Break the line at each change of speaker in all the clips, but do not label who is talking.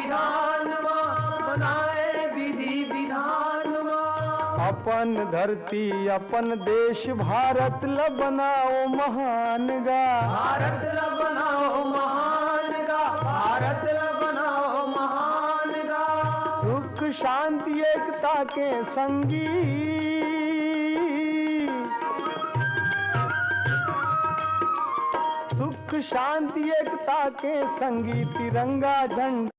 विधान बनाए विधि विधान।
अपन धरती अपन देश भारत ल बनाओ महान गा,
भारत ल बनाओ महान गा, भारत ल बनाओ महान गा।
सुख शांति एकता के संगी, सुख शांति एकता के संगी तिरंगा झंडा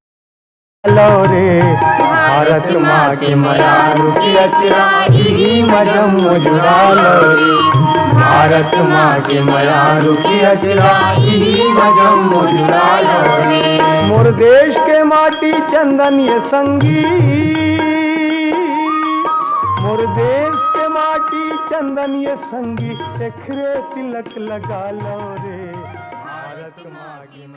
लो रे। भारत माँ के मयारू की अचराई मजम जुड़ा लो रे। भारत माँ के मयारू की अचराई मजम जुड़ा लो रे। मोर देश के माटी चंदन ये संगी, मोर देश के माटी चंदन ये संगी, चखरे तिलक लगा लो रे। भारत माँ की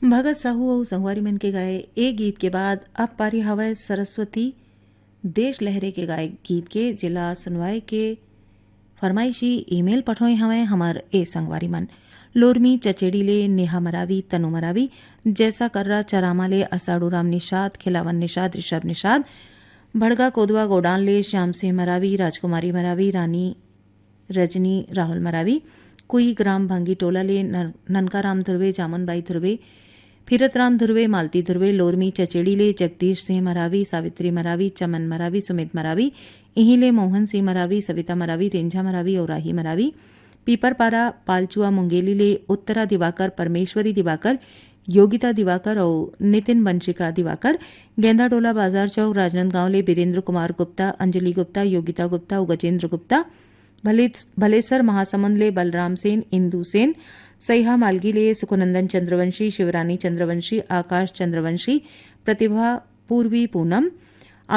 भगत साहू और संगवारी मन के गाए एक गीत के बाद अब पारी हवाए सरस्वती देश लहरे के गाए गीत के जिला सुनवाई के फरमाइशी ईमेल पठोए हमें हमार ए संगवारी मन लोरमी चचेड़ी ले नेहा मरावी तनु मरावी जैसा कर्रा चरामा ले असाड़ू राम निषाद खिलावन निषाद ऋषभ निषाद भड़गा कोदवा गोडान ले श्याम सिंह मरावी राजकुमारी मरावी रानी रजनी राहुल मरावी कुई ग्राम भंगी टोला ले ननका राम ध्रुवे जामुनबाई ध्रुवे फिरत राम ध्रुवे मालती ध्रुवे लोरमी चचेड़ी ले जगदीश सिंह मरावी सावित्री मरावी चमन मरावी सुमित मरावी इहिले मोहन सिंह मरावी सविता मरावी रेंझा मरावी और राही मरावी पीपरपारा पालचुआ मुंगेली ले उत्तरा दिवाकर परमेश्वरी दिवाकर योगिता दिवाकर और नितिन वंशिका दिवाकर गेंदा टोला बाजार चौक राजनांदगांव ले बीरेंद्र कुमार गुप्ता अंजलि गुप्ता योगिता गुप्ता और गजेंद्र गुप्ता भलेसर महासमुंद ले बलराम सेन इंदू सेन सैहा मालगी ले सुखनंदन चंद्रवंशी शिवरानी चंद्रवंशी आकाश चंद्रवंशी प्रतिभा पूर्वी पूनम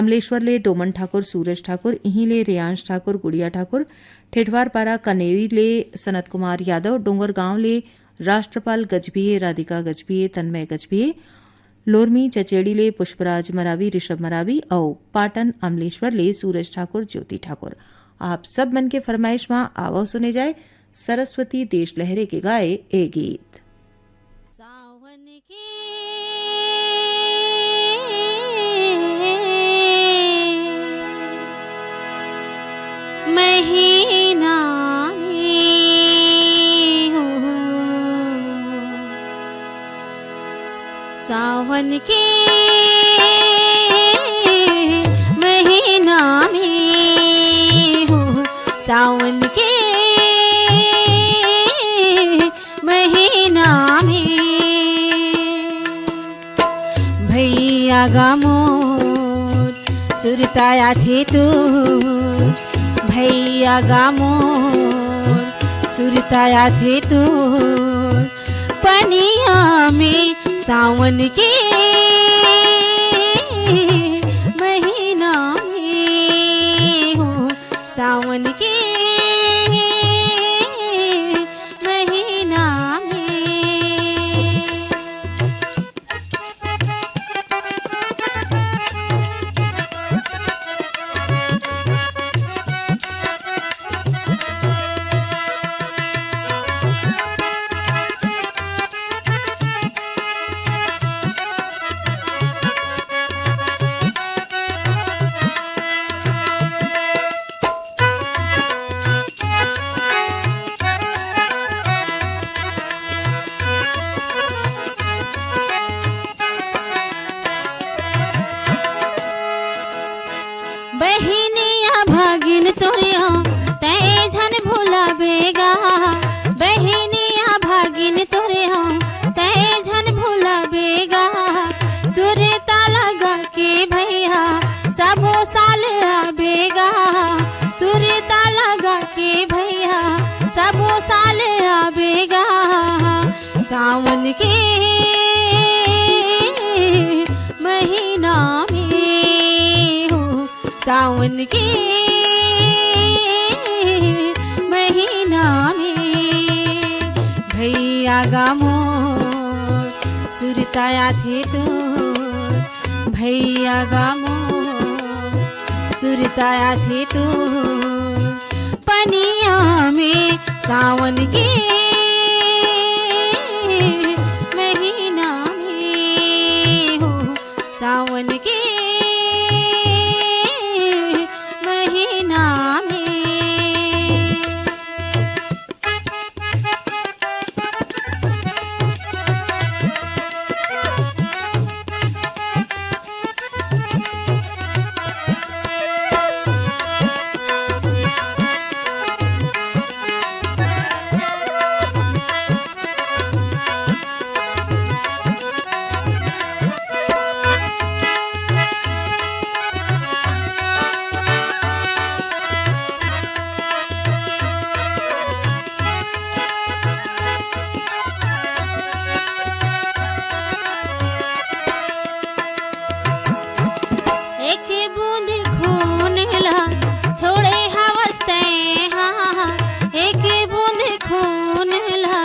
अमलेश्वर ले डोमन ठाकुर सूरज ठाकुर इहीं ले रियांश ठाकुर गुड़िया ठाकुर ठेठवारपारा कनेरी ले सनत कुमार यादव डोंगरगांव ले राष्ट्रपाल गजभिये राधिका गजभिये तन्मय गजभिये लोरमी चचेड़ी ले पुष्पराज मरावी ऋषभ मरावी और पाटन अमलेश्वर ले सूरज ठाकुर ज्योति ठाकुर। आप सब मन के फरमाइश में आवो सुने जाए सरस्वती देश लहरे के गाए ए गीत।
सावन के महीना में हूँ, सावन के महीना में हूँ, सावन के महीना में भैया गामोर सुरताया थे तू, भैया गामोर सुरताया थे तू पनिया में सावन के महीना में हो, सावन के महीना में बहिनिया भागिन तोरिया तै झन भूला बेगा, बहिनिया भागिन तोरिया तै झन भूला बेगा, सुरता लगा के भैया सबो साल आबेगा, सुरता लगा के भैया सबो साल आबेगा, सावन के महीना में हो, सावन के महीना में भैया गामोर सुरताया थे तू, भैया गामोर सुरताया थे तू पनिया में सावन के महीना में। सावन के महीना में एक बूंद खून ला छोड़े हवस तैं हाँ एक बूंद खून ला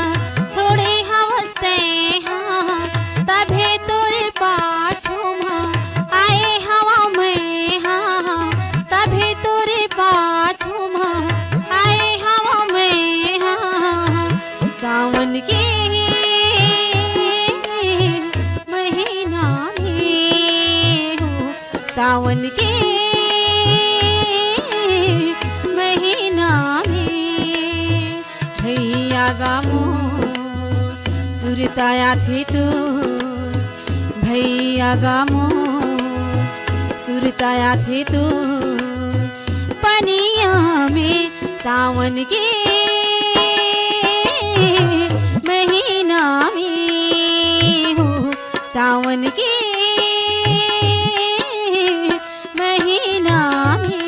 छोड़े हवस तैं हाँ तभे तोरे पाछू माँ आए हवा में हाँ तभे तोरे पाछू माँ आए हवा में हाँ सावन के महीना में हो सावन के महीना में भैया गामो सुरताया थे तू भैया गामो सुरताया थे तू पनिया में सावन के महीना में हो सावन के महीना में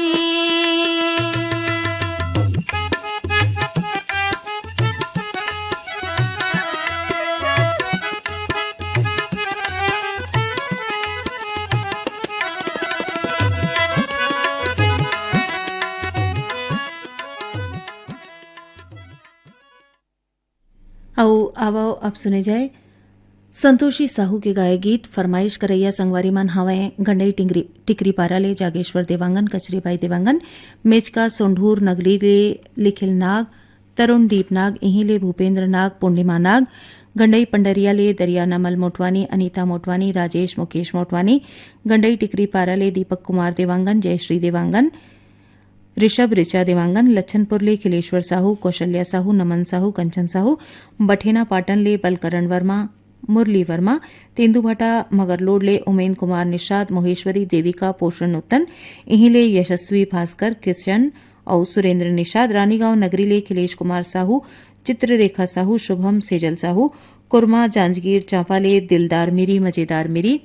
आओ आवो अब सुने जाए संतोषी साहू के गाए गीत फरमाइश करैया संगवारी मन हवय गंडई टिकरी पारा ले जागेश्वर देवांगन कचरीबाई देवांगन मेचका सोंढूर नगरी ले लिखिल नाग तरुण दीप नाग इही ले भूपेंद्र नाग पूर्णिमा नाग गंडई पंडरिया ले दरिया नमल मोटवानी अनीता मोटवानी राजेश मुकेश मोटवानी गंडई टिकरी पारा ले दीपक कुमार देवांगन जयश्री देवांगन ऋषभ ऋचा देवांगन लच्छनपुर ले खिलेश्वर साहू कौशल्या साहू नमन साहू कंचन साहू बठेना पाटन ले बलकरण वर्मा मुरली वर्मा तेंदुभाटा मगरलोड ले उमेन कुमार निषाद मोहेश्वरी देविका पोषण नूतन इही ले यशस्वी भास्कर किशन और सुरेंद्र निषाद रानीगांव नगरी ले खिलेश कुमार साहू चित्ररेखा साहू शुभम सेजल साहू कुरमा जांजगीर चांपा ले दिलदार मिरी मजेदार मिरी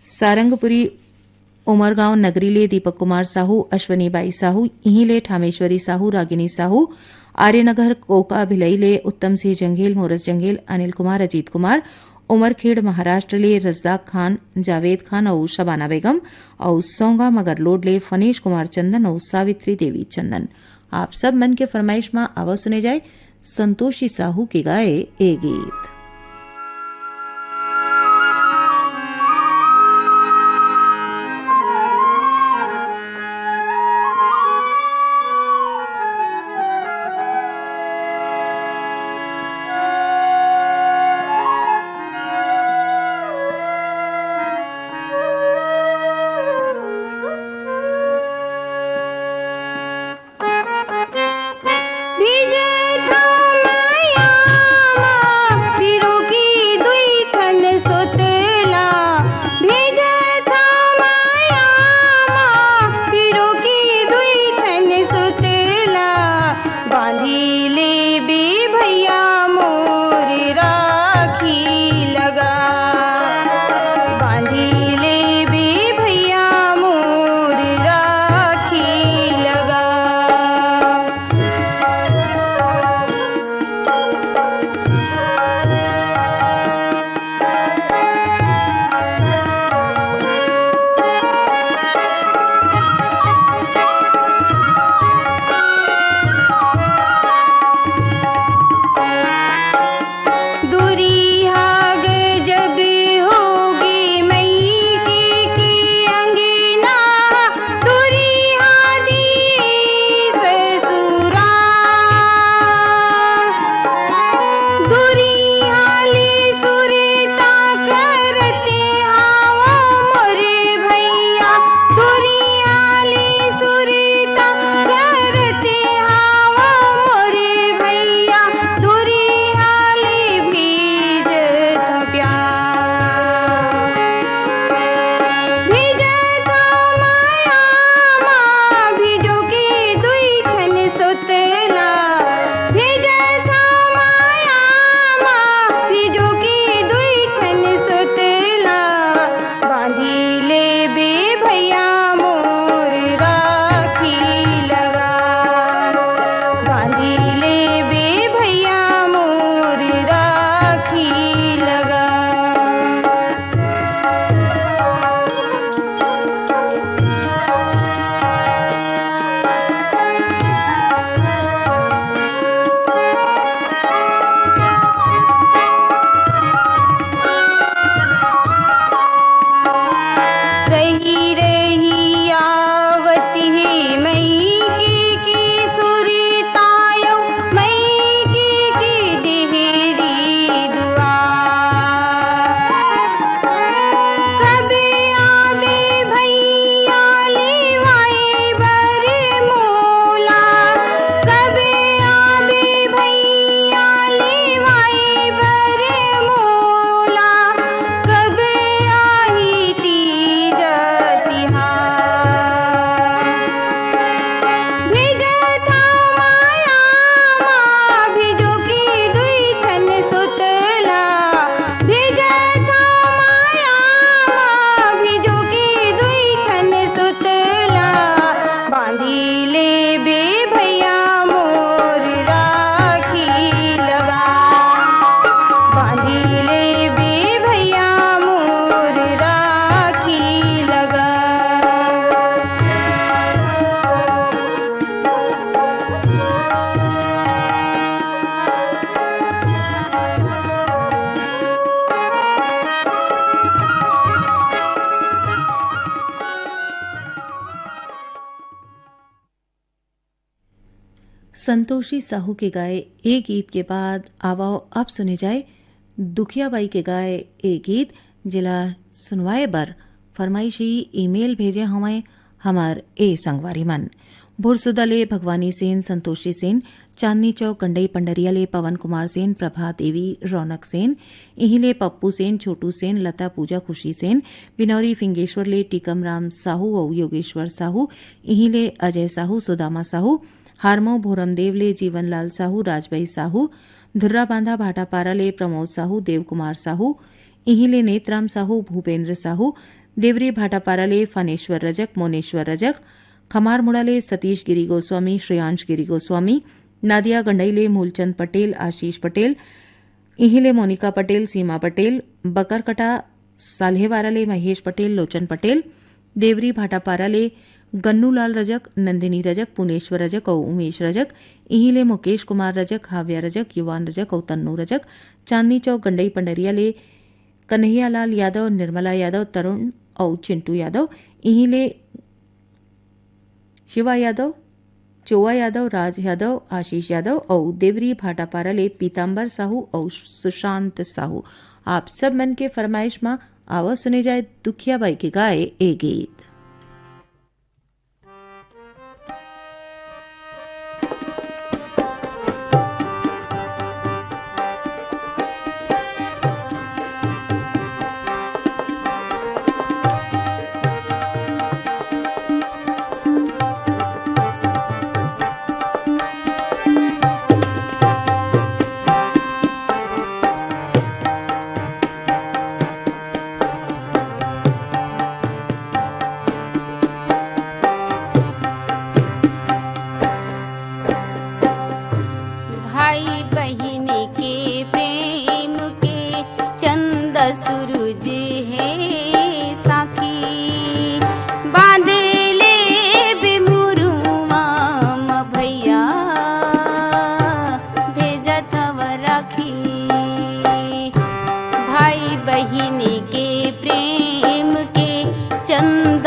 सारंगपुरी उमरगांव नगरी ले दीपक कुमार साहू अश्वनी बाई साहू इही ले ठामेश्वरी साहू रागिनी साहू आर्यनगर कोका भिलई ले उत्तम सिंह जंगेल मोरस जंगेल अनिल कुमार अजीत कुमार उमरखेड़ महाराष्ट्र ले रज्जाक खान जावेद खान और शबाना बेगम और सोंगा मगरलोड ले फनेश कुमार चंदन और सावित्री देवी चंदन आप सब मन के फरमाइश में आवाज सुने जाए संतोषी साहू के गाए ए गीत।
बीजे तो माया
संतोषी साहू के गाए एक गीत के बाद आवाओ अब सुने जाए दुखियाबाई के गाए एक गीत जिला सुनवाए बर फरमाइशी ईमेल भेजे हमें हमार ए संगवारी मन भुरसुदा ले भगवानी सेन संतोषी सेन चांदनी चौक गंडई पंडरिया ले पवन कुमार सेन प्रभा देवी रौनक सेन इहिले पप्पू सेन छोटू सेन लता पूजा खुशी सेन बिनौरी फिंगेश्वर ले टीकम राम साहू और योगेश्वर साहू इहिले अजय साहू सुदामा साहू हारमो भोरमदेव ले जीवनलाल साहू राजबाई साहू धुर्रा बांधा भाटापारा ले प्रमोद साहू देवकुमार साहू इहिले नेतराम साहू भूपेंद्र साहू देवरी भाटापारा ले फनेश्वर रजक मोनेश्वर रजक खमार मुड़ाले सतीश गिरी गोस्वामी श्रेयांश गिरी गोस्वामी नादिया गंडईले मूलचंद पटेल आशीष पटेल इहिले मोनिका पटेल सीमा पटेल बकरकटा साल्हेवाराले महेश पटेल लोचन पटेल देवरी भाटापाराले गन्नूलाल रजक नंदिनी रजक पुनेश्वर रजक और उमेश रजक इहिले मुकेश कुमार रजक हाव्या रजक युवान रजक और तन्नू रजक चांदनी चौक गंडई पंडरिया ले कन्हैयालाल यादव निर्मला यादव तरुण और चिंटू यादव इहिले शिवा यादव चोवा यादव राज यादव आशीष यादव और देवरी भाटापारा ले पीताम्बर साहू और सुशांत साहू आप सब मन के फरमाइश में आवाज सुने जाए दुखियाबाई के गाए ए गीत।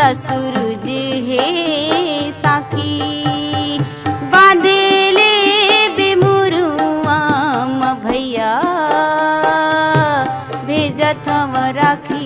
सूरज है साखी बांधेले बिमुरुआ म भैया भेजत हम राखी।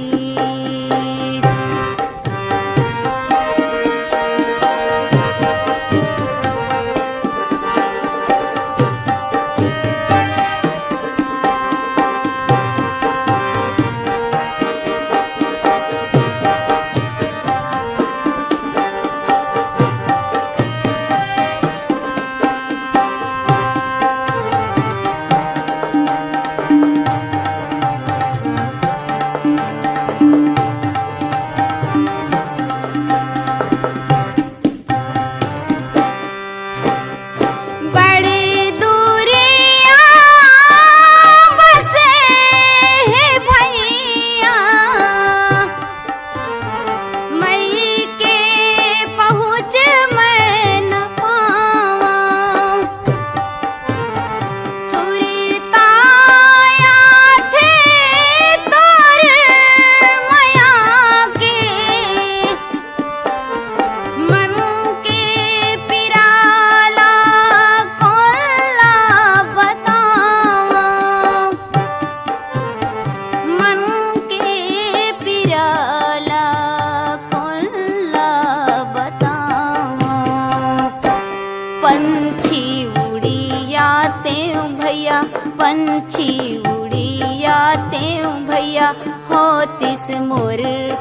पंछी उड़ी आते भैया होतिस मोर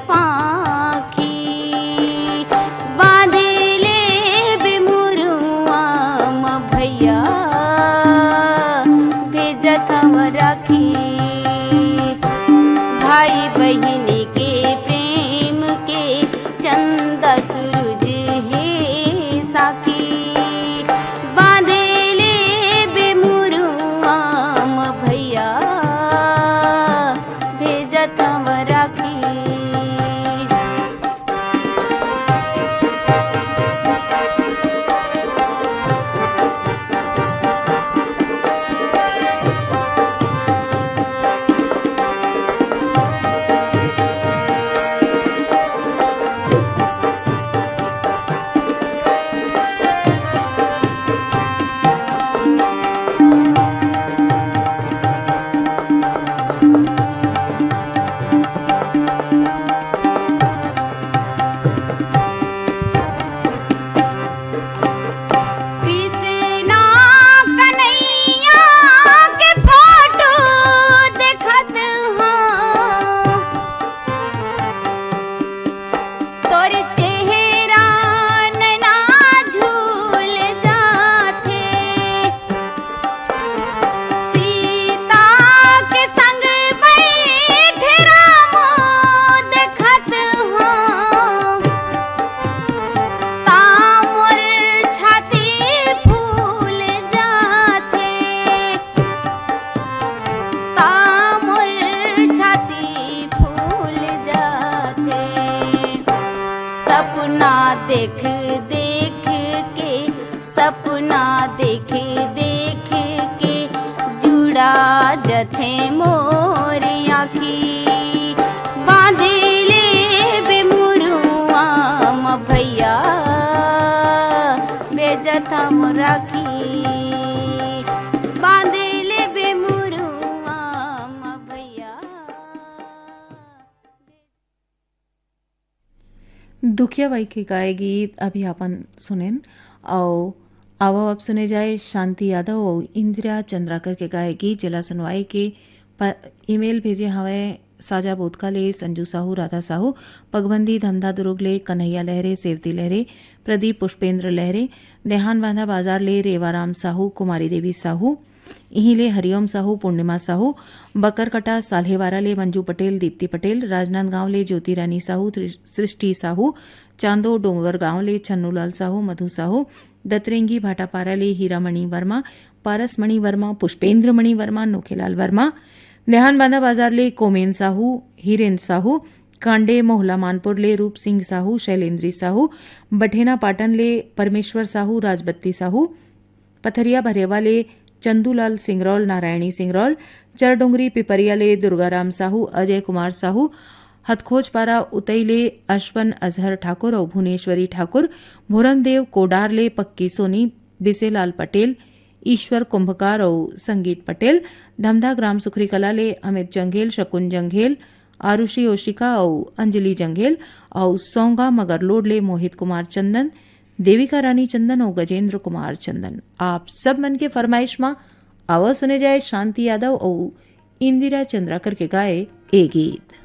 पाखी बांधे ले बिमुरुआ म भैया भेजत हम राखी। भाई बहन के प्रेम के चंदा सूरज है साखी भेजत हम राखी। देख देख के सपना देख देख के जुड़ा जथे मोर आखी बांधे ले बेमुरुआ म भैया बेजथा मोराखी बांधे ले बेमुरुआ म भैया।
दुखिया बाई के गाए गीत अभी अपन सुनेन और अब सुने जाए शांति यादव और इंदिरा चंद्राकर के गाए गीत जिला सुनवाई के ईमेल भेजे हवे साजा बोधका ले संजू साहू राधा साहू पगबंदी धमधा दुर्ग ले कन्हैया लहरे सेवती लहरे प्रदीप पुष्पेंद्र लहरे देहान बांधा बाजार ले रेवाराम साहू कुमारी देवी साहू यहीं ले हरिओम साहू पूर्णिमा साहू बकरकटा साल्हेवारा ले मंजू पटेल दीप्ति पटेल राजनांदगांव ले ज्योति रानी साहू सृष्टि साहू चांदो डोंगर गांव ले छन्नूलाल साहू मधु साहू दतरेंगी भाटापारा ले हीरामणि वर्मा पारसमणि वर्मा पुष्पेंद्र मणि वर्मा नोखेलाल वर्मा देहान बांधा बाजार ले कोमेन साहू हिरेंद्र साहू कांडे मोहला मानपुर ले रूप सिंह साहू शैलेंद्री साहू बठेना पाटन ले परमेश्वर साहू राजबत्ती साहू पथरिया भरेवा ले चंदूलाल सिंगरौल नारायणी सिंगरौल चरडोंगरी पिपरिया ले दुर्गाराम साहू अजय कुमार साहू हथखोजपारा उतईले अश्वन अजहर ठाकुर और भुवनेश्वरी ठाकुर भोरमदेव कोडार ले पक्की सोनी बिसेलाल पटेल ईश्वर कुंभकार और संगीत पटेल धमधा ग्राम सुखरी कला ले अमित जंघेल शकुन जंघेल आरुषि ओशिका और अंजलि जंघेल और सोंगा मगरलोड ले मोहित कुमार चंदन देविका रानी चंदन और गजेंद्र कुमार चंदन। आप सब मन के फरमाइश में आवाज सुने जाए शांति यादव और इंदिरा चंद्राकर के गाए ए गीत।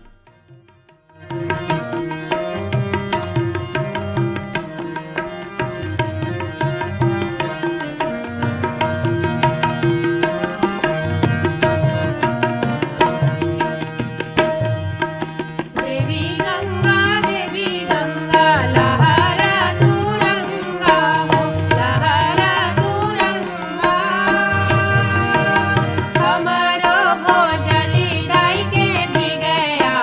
हमारो भोजली गाय के भी गया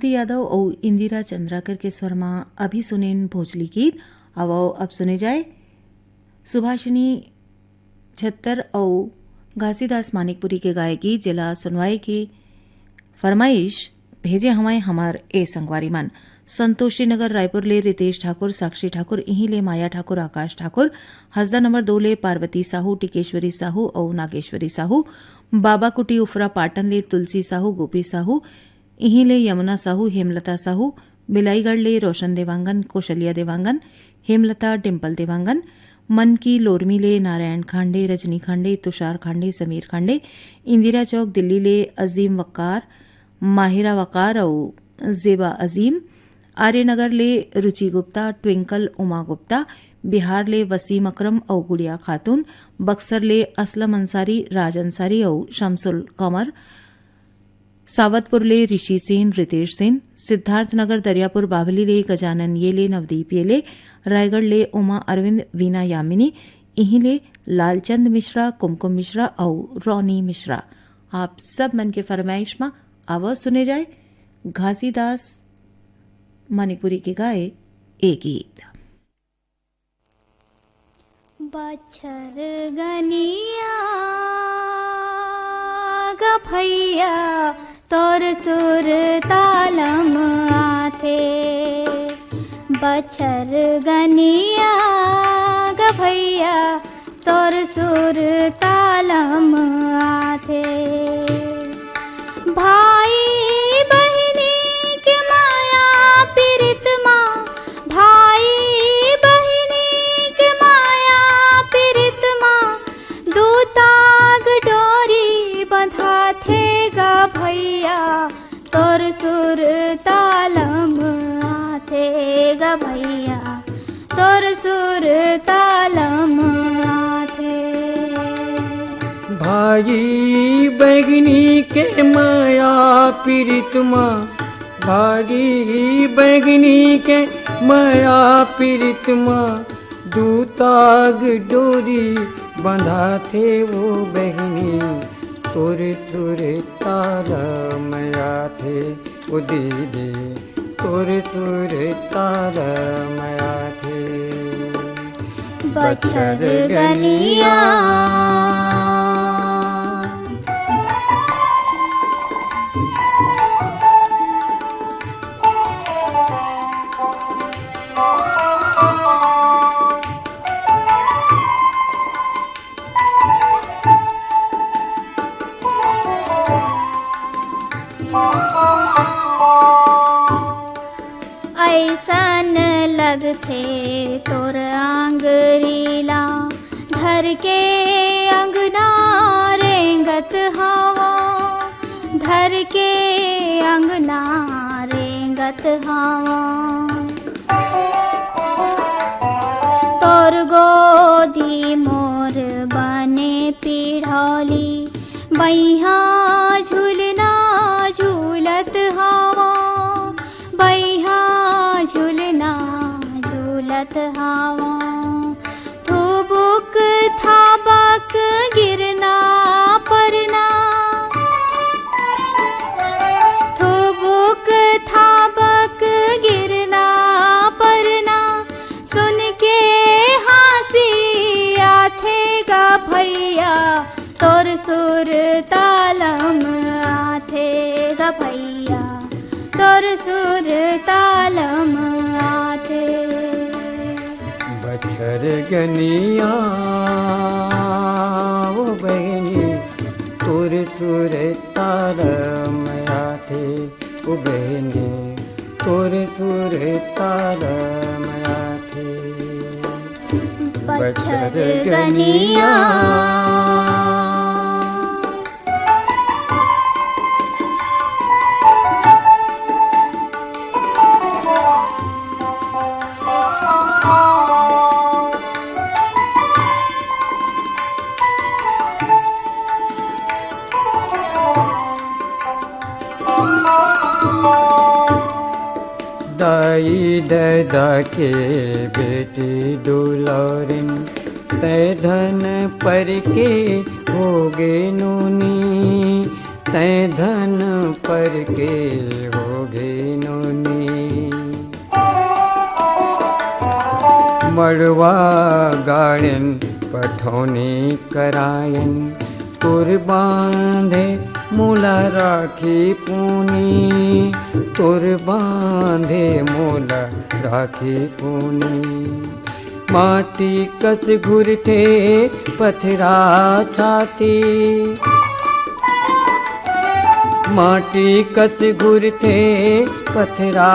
शांति यादव और इंदिरा चंद्राकर के स्वर में अभी सुनेन भोजली गीत। अब सुने जाए सुभाषिनी छत्तर और घासीदास मानिकपुरी के गाए गीत। जिला सुनवाई की फरमाइश भेजे हमारे हमार ए संगवारी मन संतोषी नगर रायपुर ले रितेश ठाकुर, साक्षी ठाकुर, इही ले माया ठाकुर, आकाश ठाकुर, हसदा नंबर 2 ले पार्वती साहू, टिकेश्वरी साहू और नागेश्वरी साहू, बाबा कुटी उफरा पाटन ले तुलसी साहू, गोपी साहू, इही ले यमुना साहू, हेमलता साहू, बिलाईगढ़ ले रोशन देवांगन, कौशल्या देवांगन, हेमलता, डिम्पल देवांगन, मन की लोरमी ले नारायण खांडे, रजनी खांडे, तुषार खांडे, समीर खांडे, इंदिरा चौक दिल्ली ले अजीम वकार, माहिरा वकार और जेबा अजीम, आर्यनगर ले रुचि गुप्ता, ट्विंकल उमा गुप्ता, बिहार ले वसीम अकरम और गुड़िया खातून, बक्सर ले असलम अंसारी, राज अंसारी और शमसुल कमर, सावतपुर ले ऋषि सेन, रितेश सेन, सिद्धार्थनगर दरियापुर बावली ले गजानन ये ले नवदीप ये ले, रायगढ़ ले उमा अरविंद, वीना यामिनी, इहीं ले लालचंद मिश्रा, कुमकुम मिश्रा और रौनी मिश्रा। आप सब मन के फरमाइश में आवाज सुने जाए घासीदास मणिपुरी के गाए ए गीत।
बछर गनिया गफैया तोर सुर तालम आथे, बछर गनिया गफैया तोर सुर तालम आथे। भाई बहिनी के माया पीरित माँ, भाई बहिनी के माया पीरित माँ, दूताग डोरी बंधा थे गा भैया तोर सुर तालम आथे गा भैया तोर सुर तालम आथे।
भाई बहनी के माया पीरित माँ, भाई बहनी के माया पीरित माँ, दूताग डोरी बंधा थे वो बहनी तोर सुर तारा मया थे वो दीदी तोर सुर तारा मया थे।
बछर गनिया ऐसन लगथे तोर आंगरीला, धर के अंगना रेंगत हवा, धर के अंगना रेंगत हवा। तोर गोदी मोर बने पीढ़ौली, बैहा झूलना झूलत हवा, बैहा झूलना झूलत हवा। थुबुक थाबक गिरना परना, थुबुक थाबक गिरना परना, सुन के हंसी आथे गा भैया तोर सुर तालम आथे गा भैया तोर सुर तालम आथे।
बछर गनिया वो बहनी तोर सुर तालम आथे वो बहनी तोर सुर तालम आथे।
बछर गनिया
दाई दादा के बेटी दुलारिन तै धन पर के होगे नूनी, तै धन पर के होगे नोनी। मड़वा गाड़न पठौनी करायन, तुर बांधे मूला राखी पूनी, तुर बांधे मूला राखी पूनी। माटी कस घुरते पथरा छाती, माटी कस घुरते पथरा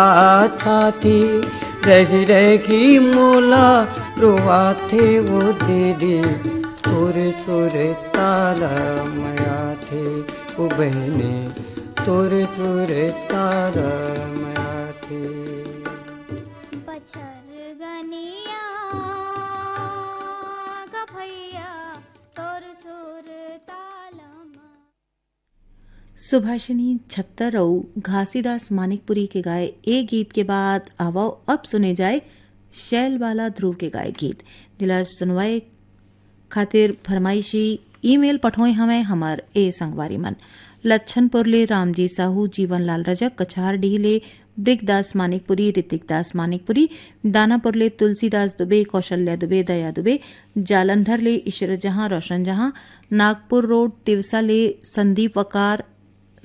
छाती। रही रही मोला रोआथे वो दीदी, तुर सुर तारा मया थे वो बहने, तुर सुर तारा मया थे।
पछर गनिया गभैया तोर सुर तालमा।
सुभाषिनी छत्तर और घासीदास मानिकपुरी के गाए एक गीत के बाद आवो अब सुने जाए शैलबाला ध्रुव के गाए गीत। जिला सुनवाए खातिर फरमाइशी ईमेल पठोए हमें हमार ए संगवारी मन। लच्छनपुर ले रामजी साहू, जीवन लाल रजक, कछार डीह ले ब्रिकदास मानिकपुरी, ऋतिक दास मानिकपुरी, दानापुर ले तुलसीदास दुबे, कौशल्या दुबे, दया दुबे, जालंधर ले ईश्वर जहां, रोशन जहां, नागपुर रोड तिवसा ले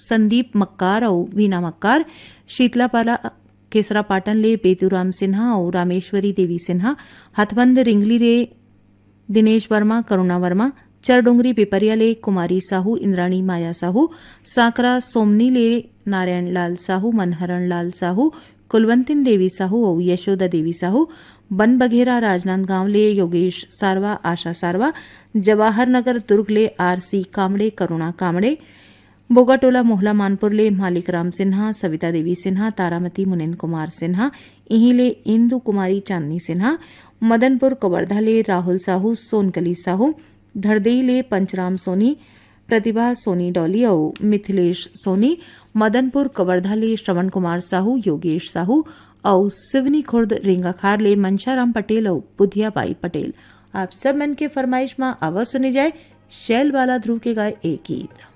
संदीप मक्कार और वीना मक्कार, शीतलापाला केसरा पाटन ले बेतुराम सिन्हा और रामेश्वरी देवी सिन्हा, हथबंद रिंगली ले दिनेश वर्मा, करुणा वर्मा, चरडोंगरी पिपरिया ले कुमारी साहू, इंद्राणी माया साहू, साकरा सोमनी ले नारायण लाल साहू, मनहरण लाल साहू, कुलवंतिन देवी साहू और यशोदा देवी साहू, बन बघेरा राजनांदगांव ले योगेश सारवा, आशा सारवा, जवाहर नगर दुर्ग ले आरसी कामड़े, करुणा कामड़े, बोगाटोला मोहला मानपुर ले मालिक राम सिन्हा, सविता देवी सिन्हा, तारामती मुनिंद कुमार सिन्हा, इहीं ले इंदु कुमारी चांदनी सिन्हा, मदनपुर कवर्धा ले राहुल साहू, सोनकली साहू, धरदेई ले पंचराम सोनी, प्रतिभा सोनी डॉली और मिथिलेश सोनी, मदनपुर कवर्धा ले श्रवण कुमार साहू, योगेश साहू और सिवनी खुर्द रिंगाखार ले मनशाराम पटेल और बुधिया बाई पटेल। आप सब मन के फरमाइश में आवाज सुने जाए शैलबाला ध्रुव के गाए एक गीत।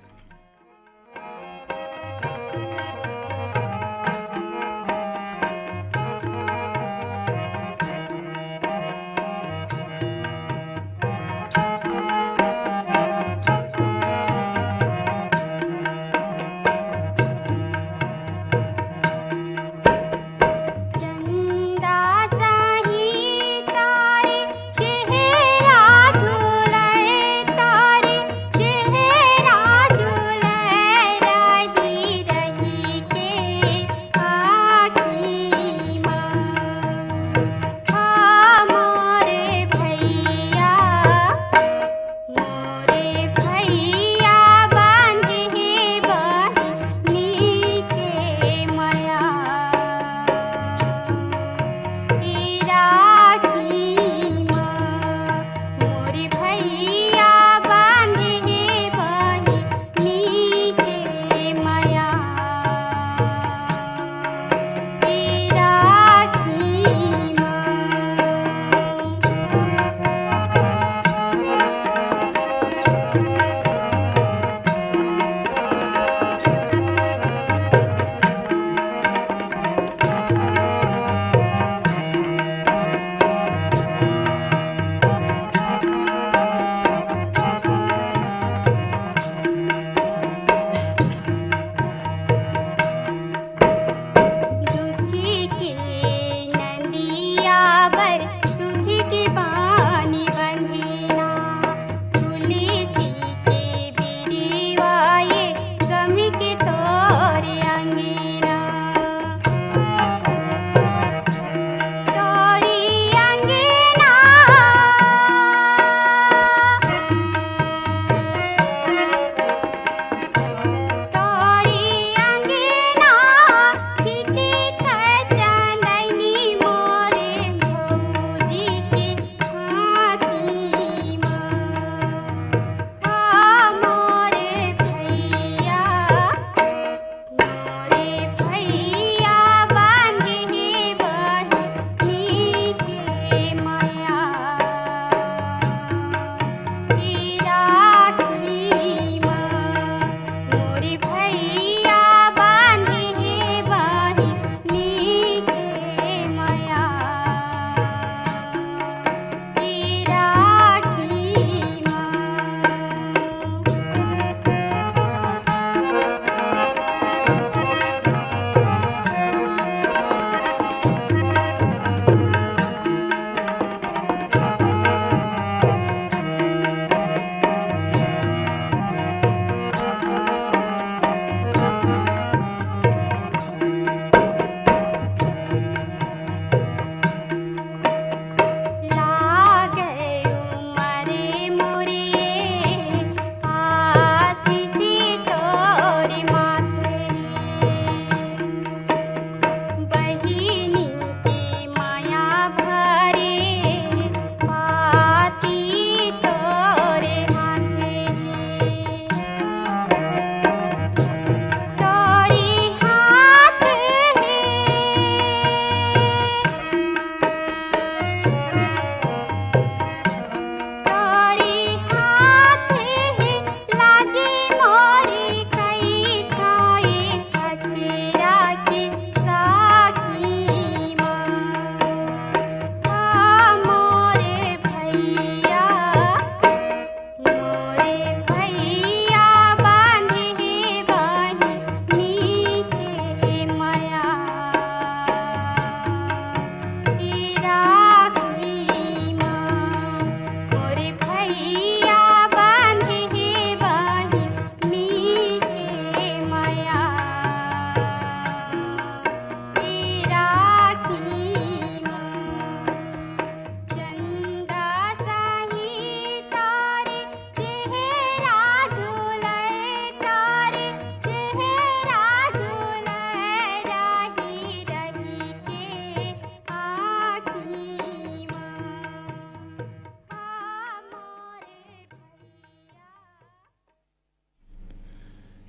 चेहरा झूले तारे चेहरा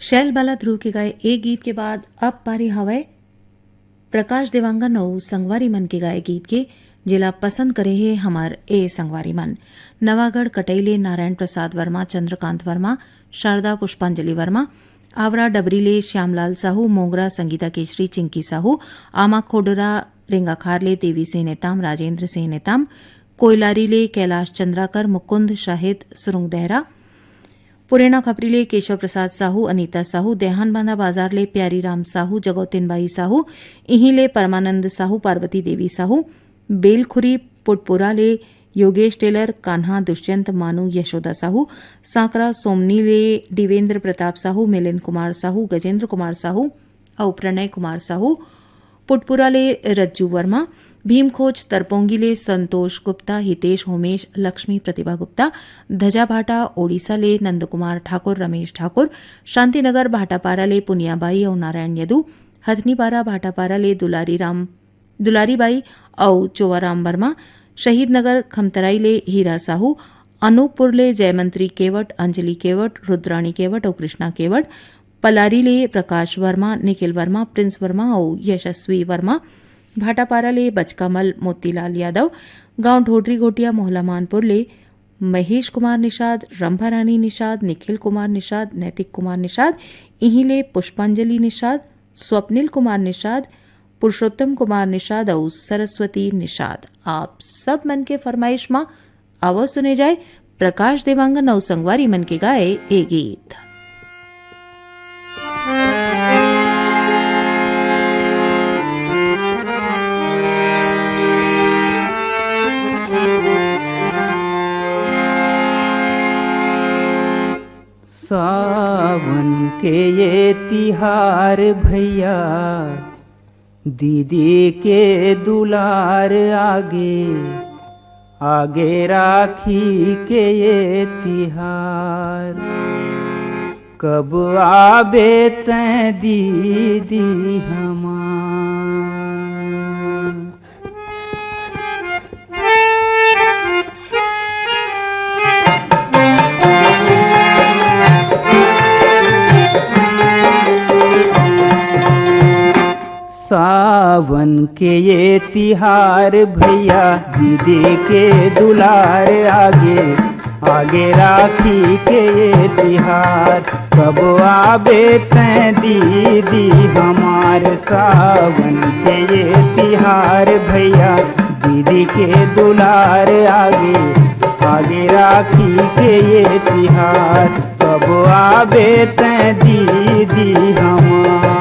शैल बाला ध्रुव के गाए एक गीत के बाद अब पारी हवाए प्रकाश देवांगन और संगवारी मन के गाए गीत के जिला पसंद करे है हमार ए संगवारी मन नवागढ़ कटैले नारायण प्रसाद वर्मा चंद्रकांत वर्मा शारदा पुष्पांजलि वर्मा आवरा डबरीले श्यामलाल साहू मोगरा संगीता केशरी चिंकी साहू आमा खोडरा रेंगा खारले देवी सिंह नेताम राजेंद्र सिंह नेताम कोयलारीले कैलाश चंद्राकर मुकुंद शाहिद सुरुंग देहरा पुरेना खपरीले केशव प्रसाद साहू अनीता साहू देहान बांधा बाजारले प्यारी राम साहू जगौतीनबाई साहू इहिले परमानंद साहू पार्वती देवी साहू बेलखुरी पुटपुराले योगेश टेलर कान्हा दुष्यंत मानु यशोदा साहू सांकरा सोमनीले दिवेंद्र प्रताप साहू मिलिंद कुमार साहू गजेंद्र कुमार साहू और प्रणय कुमार साहू पुटपुराले रज्जू वर्मा भीमखोज तरपोंगीले संतोष गुप्ता हितेश होमेश लक्ष्मी प्रतिभा गुप्ता धजा भाटा ओडिसा ले नंदकुमार ठाकुर रमेश ठाकुर शांतिनगर भाटापारा ले पुनियाबाई और नारायण यदू हथनीपारा भाटापारा ले दुलारीबाई और चोवाराम वर्मा शहीद नगर खमतराई ले हीरा साहू अनूपपुर ले जयमंत्री केवट अंजलि केवट रुद्राणी केवट और कृष्णा केवट पलारी ले प्रकाश वर्मा निखिल वर्मा प्रिंस वर्मा और यशस्वी वर्मा भाटापारा ले बचकामल मोतीलाल यादव गांव ढोडरी घोटिया मोहल्ला मानपुर ले महेश कुमार निषाद रंभारानी निषाद निखिल कुमार निषाद नैतिक कुमार निषाद इहिले पुष्पांजलि निषाद स्वप्निल कुमार निषाद पुरुषोत्तम कुमार निषाद और सरस्वती निषाद आप सब मन के फरमाइश में आवाज सुने जाए प्रकाश देवांगन और संगवारी मन के गाए ए गीत।
सावन के ये तिहार भैया दीदी के दुलार आगे आगे राखी के ये तिहार कब आबे तैं दीदी हमार। सावन के ये तिहार भैया दीदी के दुलार आगे आगे राखी के ये तिहार कब आबे तैं दीदी हमार। सावन के ये तिहार भैया दीदी के दुलार आगे आगे राखी के ये तिहार कब आबे तैं दीदी हमार।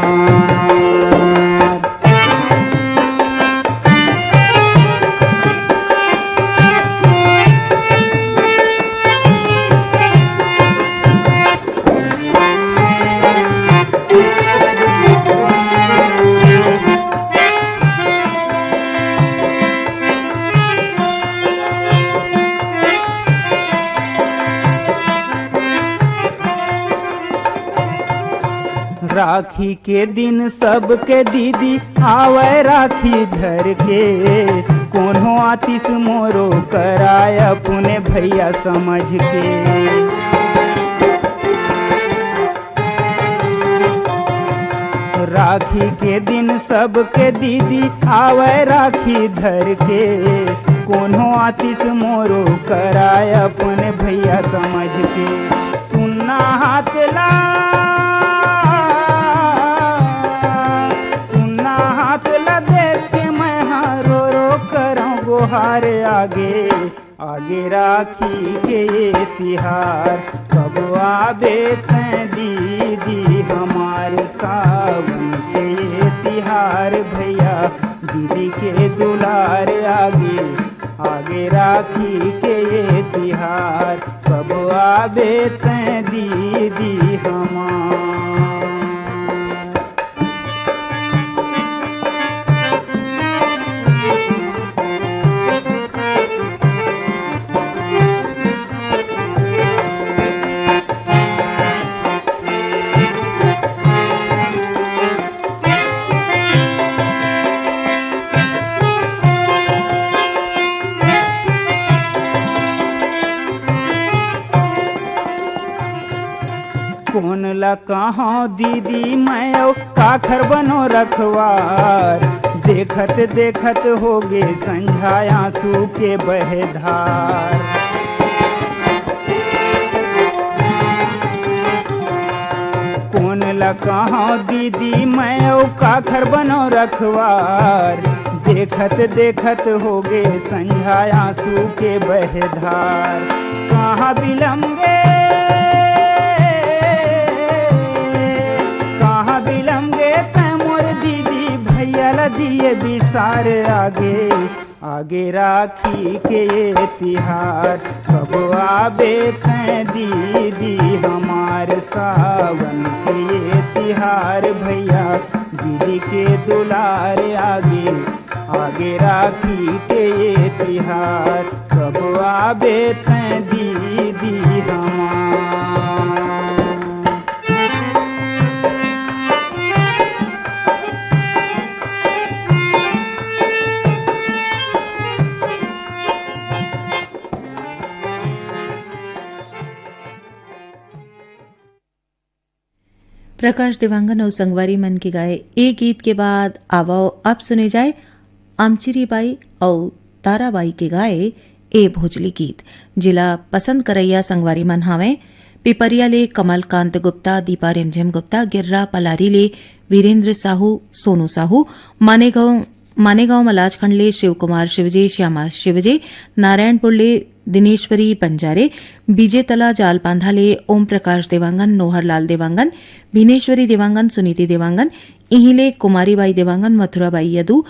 राखी के दिन सबके दीदी आवे राखी धर के कोनो आतिश मोरो कराय अपने भैया समझ के। राखी के दिन सबके दीदी आवे राखी धर के कोनो आतिश मोरो कराय अपने भैया समझ के। सुनना हाथ ला हार आगे आगे राखी के ये तिहार कब आबे तैं दीदी हमार। सावन के ये तिहार भैया दीदी के दुलार आगे आगे राखी के ये तिहार कब आबे तैं दीदी हमार। कौन ला कहाँ दीदी मैं काखर बनो रखवार, देखत देखत होगे संझा आंसू के बहे धार। कौन ला कहाँ दीदी मैं काखर बनो रखवार, देखत देखत होगे संझा आंसू के बहे धार। कहाँ बिलमगे मोर दीदी भैया ला दिए बिसार, आगे आगे राखी के ये तिहार। कब आबे थे दीदी हमार सावन के ये तिहार, भैया दीदी के दुलार, आगे आगे राखी के ये तिहार। कब आबे थे दीदी हमार।
प्रकाश देवांगन और संगवारी मन के गाए एक गीत के बाद आवो अब सुने जाए आमचिरी बाई और ताराबाई के गाए ए भोजली गीत। जिला पसंद करैया संगवारी मन हावे पिपरिया ले कमलकांत गुप्ता, दीपा रिमझिम गुप्ता, गिर्रा पलारी ले वीरेंद्र साहू, सोनू साहू, मानेगांव मलाजखंड ले शिव कुमार शिवजे, श्यामा शिवजे, नारायणपुर ले दिनेश्वरी बंजारे, बीजेतला जालपांधा ले ओम प्रकाश देवांगन, नोहरलाल देवांगन, भीनेश्वरी देवांगन, सुनीति देवांगन, इहिले कुमारीबाई देवांगन, मथुराबाई यदू,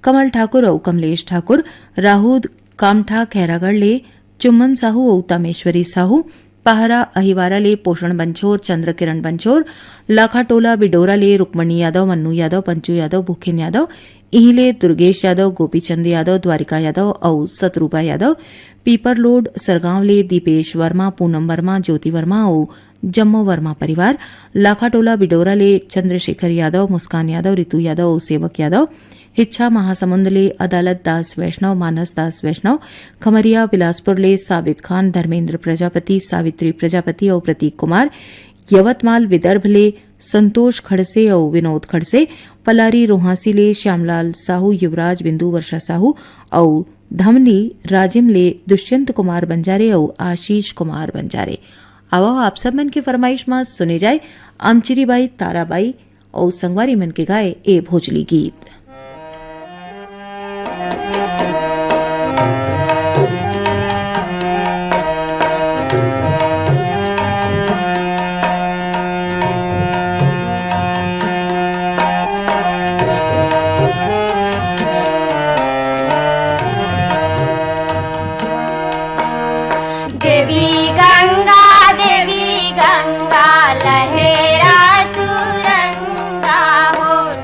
कमल ठाकुर और कमलेश ठाकुर, राहुद कामठा खैरागढ़ ले चुम्मन साहू और तमेश्वरी साहू, पहरा अहिवारा ले पोषण बंछोर, चंद्र किरण बंछोर, लाखाटोला बिडोरा ले रुक्मणी यादव, मन्नू यादव, पंचू यादव, भूखेन यादव, इहिले दुर्गेश यादव, गोपीचंद यादव, द्वारिका यादव और सतरूपा यादव, पीपर लोड सरगांव ले दीपेश वर्मा, पूनम वर्मा, ज्योति वर्मा और जम्मो वर्मा परिवार, लाखाटोला बिडोरा ले चंद्रशेखर यादव, मुस्कान यादव, रितु यादव और सेवक यादव, हिच्छा महासमुंद ले अदालत दास वैष्णव, मानस दास वैष्णव, खमरिया बिलासपुर ले साबित खान, धर्मेंद्र प्रजापति, सावित्री प्रजापति और प्रतीक कुमार, यवतमाल विदर्भ ले संतोष खड़से और विनोद खड़से, पलारी रोहासी ले श्यामलाल साहू, युवराज बिंदु, वर्षा साहू और धमनी राजिम ले दुष्यंत कुमार बंजारे और आशीष कुमार बंजारे। आओ आप सब मन की फरमाइश में सुने जाए आमचिरी बाई, ताराबाई और संगवारी मन के गाए ए भोजली गीत।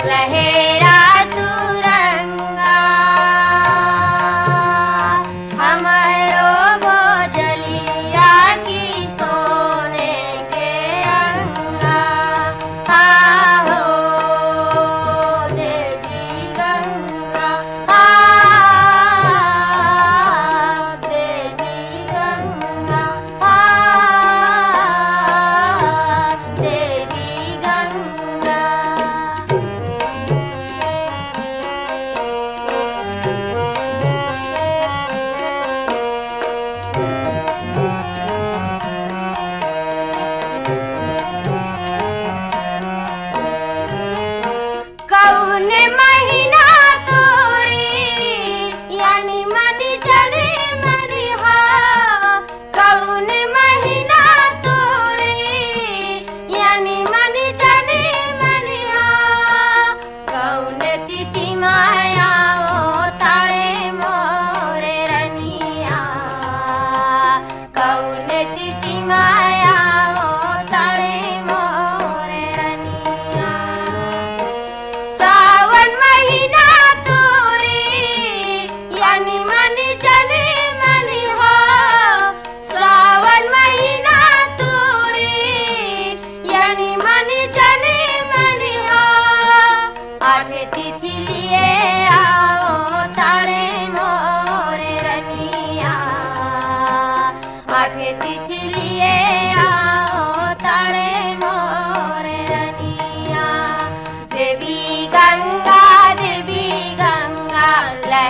लहरा चुरंगा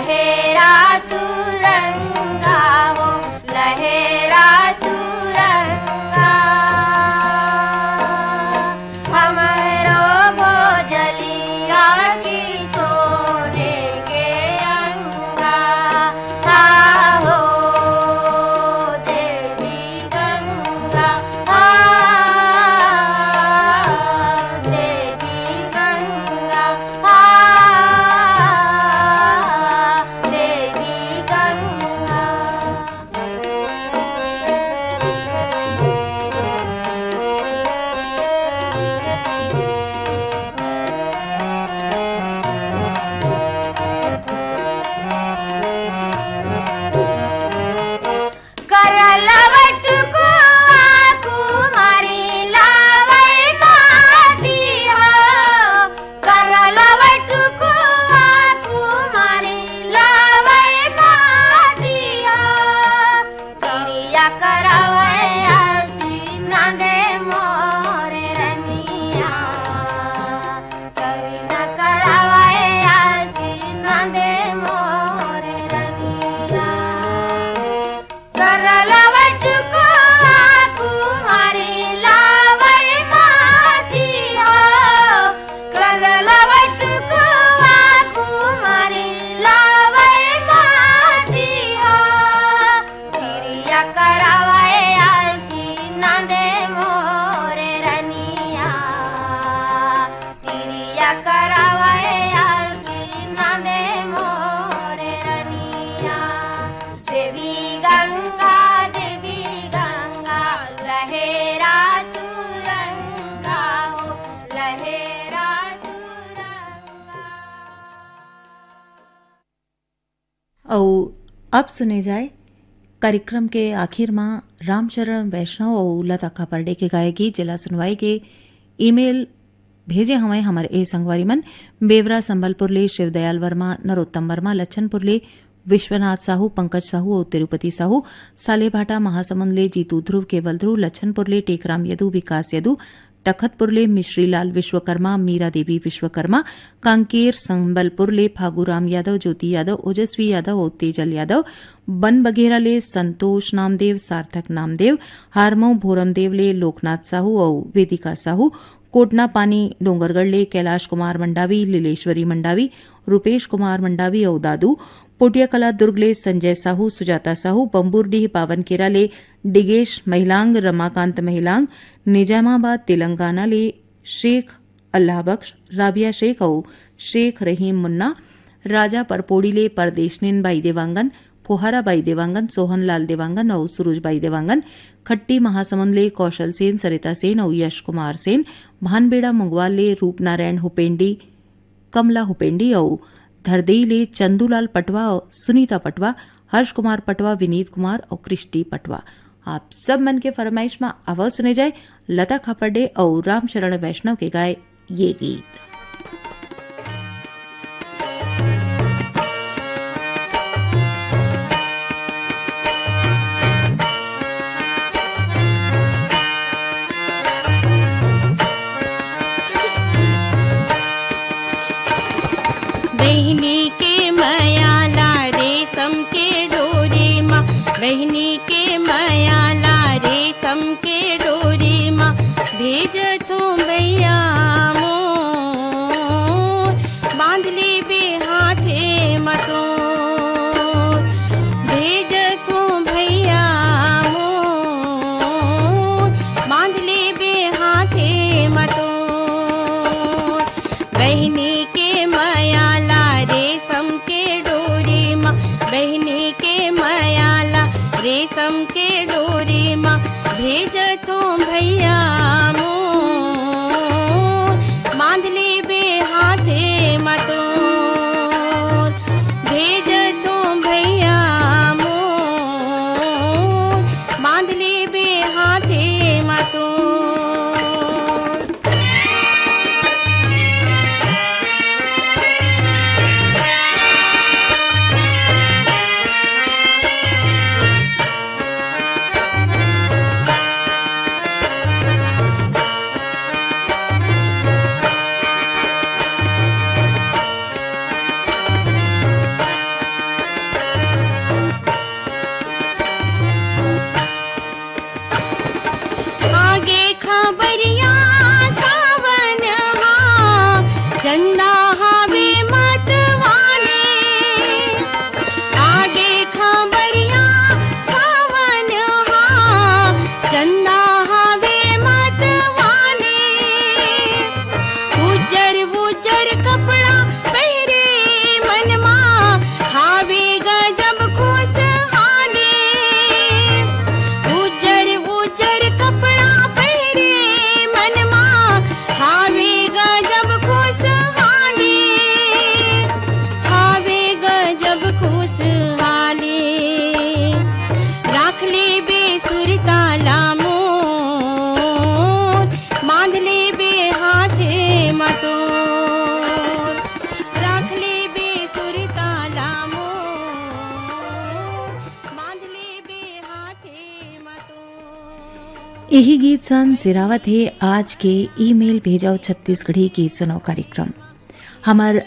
लहरा तुरंगा हो लहरा तुरंगा हमरो भोजलिया की सोने के अंगा हो देवी गंगा देवी गंगा देवी गंगा करलवट कुआ कुमारी लावै माटी हो करलवट कुआ कुमारी लावै माटी हो क्रिया करावै आसीना दे मोरे रनिया करिना करावै आसीना दे मोरे रनिया करलवट कुआ कुमारी लावै माटी हो करलवट कुआ कुमारी लावै माटी हो क्रिया करावै आसीना दे मोरे रनिया क्रिया करावै आसीना दे मोरे रनिया देवी गंगा लहरा तुरंगा हो लहरा तुरंगा
और अब सुने जाए कार्यक्रम के आखिर में रामचरण वैष्णव और लता खापर्डे के गाए गीत जिला सुनवाई के ईमेल भेजे हमें हमारे ए संगवारी मन बेवरा संबलपुर ले शिवदयाल वर्मा नरोत्तम वर्मा लच्छनपुर ले विश्वनाथ साहू पंकज साहू और तिरुपति साहू सालेभाटा महासमुंद ले जीतू ध्रुव केवल ध्रुव लच्छनपुर ले टेकराम यदु विकास यदु तखतपुर ले मिश्रीलाल विश्वकर्मा मीरा देवी विश्वकर्मा कांकेर संबलपुर ले फागूराम यादव ज्योति यादव ओजस्वी यादव और तेजल यादव बन बघेरा ले संतोष नामदेव सार्थक नामदेव हारमऊ भोरमदेव ले लोकनाथ साहू और वेदिका साहू कोटना पानी डोंगरगढ़ ले कैलाश कुमार मंडावी लीलेश्वरी मंडावी रूपेश कुमार मंडावी और दादू पोटिया कला दुर्ग ले संजय साहू सुजाता साहू बम्बूरडीह पावनकेरा ले डिगेश महिलांग रमाकांत महिलांग निजामाबाद तेलंगाना ले शेख अल्लाह बख्श राबिया शेख और शेख रहीम मुन्ना राजा परपोड़ी ले परदेशनिन बाई देवांगन फुहारा बाई देवांगन सोहनलाल देवांगन और सुरुज बाई देवांगन खट्टी महासमुंद ले कौशल सेन सरिता सेन और यश कुमार सेन भानबेड़ा मुंगवाल ले रूपनारायण हुपेंडी कमला हुपेंडी और धरदेई ले चंदूलाल पटवा और सुनीता पटवा हर्ष कुमार पटवा विनीत कुमार और कृष्टि पटवा आप सब मन के फरमाइश में आवाज सुने जाए लता खापर्डे और रामचरण वैष्णव के गाए ये गीत।
बहनी के मयाला रेशम के डोरी माँ बहनी के मयाला रेशम के डोरी माँ भेज तो भैया मोर बांध ले बे हाथे मतोर भेज तो भैया मोर बांध ले बे हाथे मतोर बहनी के मयाला रेशम के डोरी माँ बहनी के मयाला रेशम के डोरी माँ भेज तो भैया मोर बांध ले बे हाथे मतोर भेज तो भैया मोर बांध ले बे हाथे मतोर
यही गीत सन सिरावत है आज के ईमेल भेजाओ छत्तीसगढ़ी गीत सुनाओ कार्यक्रम। हमार